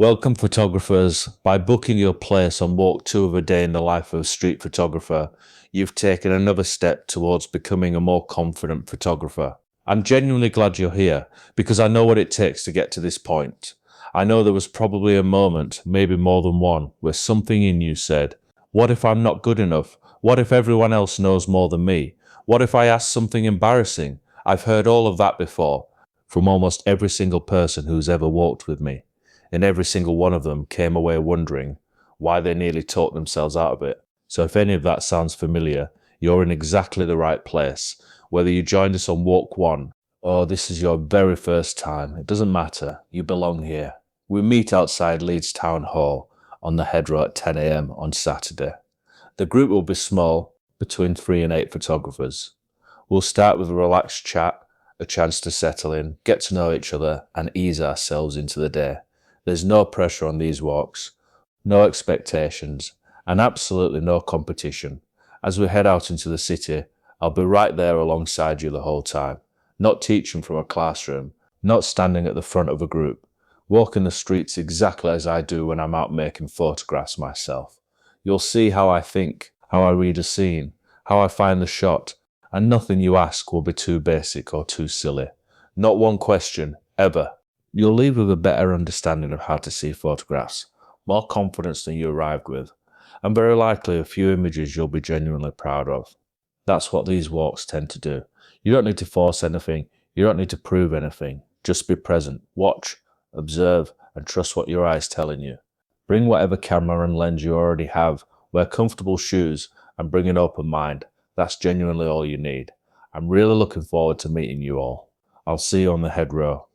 Welcome, photographers. By booking your place on Walk 2 of a Day in the Life of a Street Photographer, you've taken another step towards becoming a more confident photographer. I'm genuinely glad you're here because I know what it takes to get to this point. I know there was probably a moment, maybe more than one, where something in you said, "What if I'm not good enough? What if everyone else knows more than me? What if I ask something embarrassing?" I've heard all of that before from almost every single person who's ever walked with me. And every single one of them came away wondering why they nearly talked themselves out of it. So if any of that sounds familiar, you're in exactly the right place. Whether you joined us on Walk 1 or this is your very first time, it doesn't matter. You belong here. We meet outside Leeds Town Hall on the Headrow at 10 a.m. on Saturday. The group will be small, between 3 and 8 photographers. We'll start with a relaxed chat, a chance to settle in, get to know each other, and ease ourselves into the day. There's no pressure on these walks, no expectations, and absolutely no competition. As we head out into the city, I'll be right there alongside you the whole time, not teaching from a classroom, not standing at the front of a group, walking the streets exactly as I do when I'm out making photographs myself. You'll see how I think, how I read a scene, how I find the shot, and nothing you ask will be too basic or too silly. Not one question, ever. You'll leave with a better understanding of how to see photographs, more confidence than you arrived with, and very likely a few images you'll be genuinely proud of. That's what these walks tend to do. You don't need to force anything, you don't need to prove anything. Just be present, watch, observe, and trust what your eye's telling you. Bring whatever camera and lens you already have, wear comfortable shoes, and bring an open mind. That's genuinely all you need. I'm really looking forward to meeting you all. I'll see you on the Headrow.